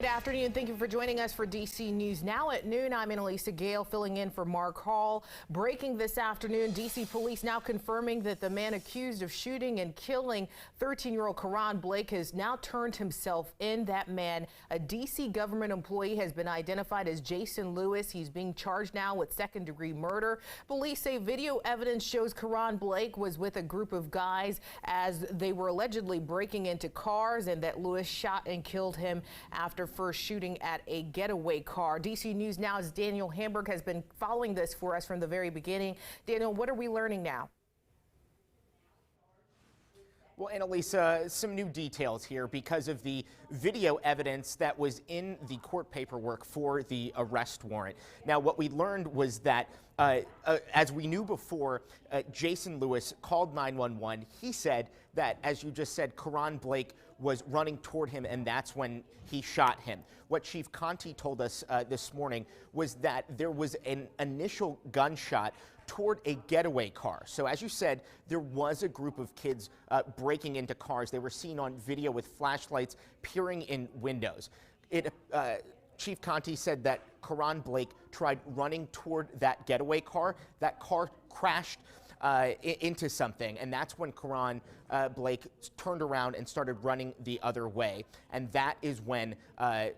Good afternoon. Thank you for joining us for DC News Now at noon. I'm Annalisa Gale filling in for Mark Hall. Breaking this afternoon, DC police now confirming that the man accused of shooting and killing 13-year-old Karon Blake has now turned himself in. That man, a DC government employee, has been identified as Jason Lewis. He's being charged now with second-degree murder. Police say video evidence shows Karon Blake was with a group of guys as they were allegedly breaking into cars, and that Lewis shot and killed him after first shooting at a getaway car. DC News Now's Daniel Hamburg has been following this for us from the very beginning. Daniel, what are we learning now? Well, Annalisa, some new details here because of the video evidence that was in the court paperwork for the arrest warrant. Now, what we learned was that, as we knew before, Jason Lewis called 911. He said that, as you just said, Karon Blake was running toward him, and that's when he shot him. What Chief Conti told us this morning was that there was an initial gunshot toward a getaway car. So as you said, there was a group of kids breaking into cars. They were seen on video with flashlights peering in windows. Chief Conti said that Karon Blake tried running toward that getaway car. That car crashed into something, and that's when Karon Blake turned around and started running the other way. And that is when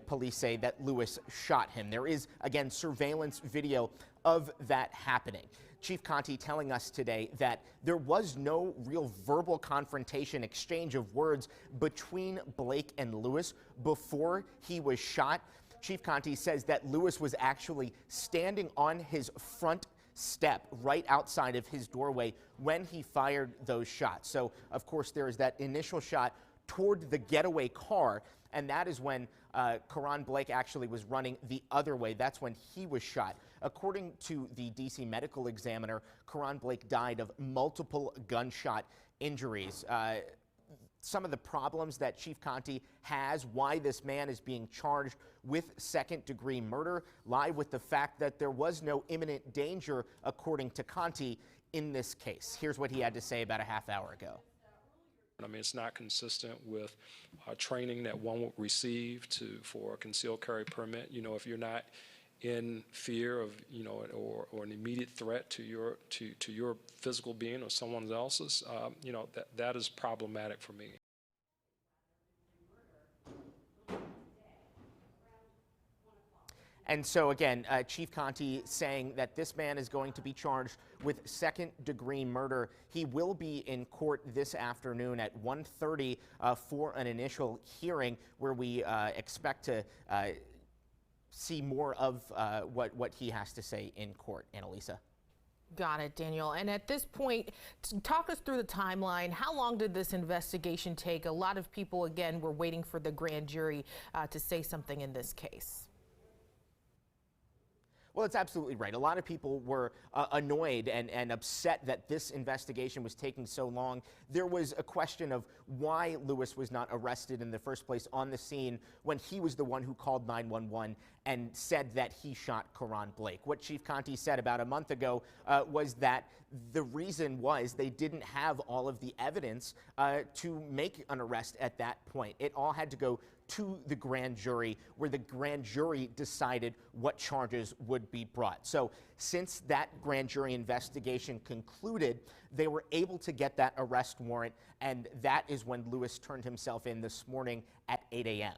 police say that Lewis shot him. There is, again, surveillance video of that happening. Chief Conti telling us today that there was no real verbal confrontation, exchange of words between Blake and Lewis before he was shot. Chief Conti says that Lewis was actually standing on his front step right outside of his doorway when he fired those shots. So, of course, there is that initial shot toward the getaway car, and that is when Karon Blake actually was running the other way. That's when he was shot. According to the DC medical examiner, Karon Blake died of multiple gunshot injuries. Some of the problems that Chief Conti has, why this man is being charged with second-degree murder, lie with the fact that there was no imminent danger, according to Conti, in this case. Here's what he had to say about a half hour ago. I mean, it's not consistent with training that one would receive for a concealed carry permit. You know, if you're not in fear of, you know, or an immediate threat to your physical being or someone else's, you know, that is problematic for me. And so, again, Chief Conti saying that this man is going to be charged with second-degree murder. He will be in court this afternoon at 1:30 for an initial hearing where we expect to see more of what he has to say in court. Annalisa. Got it, Daniel. And at this point, talk us through the timeline. How long did this investigation take? A lot of people, again, were waiting for the grand jury to say something in this case. Well, it's absolutely right. A lot of people were annoyed and upset that this investigation was taking so long. There was a question of why Lewis was not arrested in the first place on the scene when he was the one who called 911 and said that he shot Karon Blake. What Chief Conti said about a month ago was that the reason was they didn't have all of the evidence to make an arrest at that point. It all had to go to the grand jury, where the grand jury decided what charges would be brought. So since that grand jury investigation concluded, they were able to get that arrest warrant, and that is when Lewis turned himself in this morning at 8 a.m.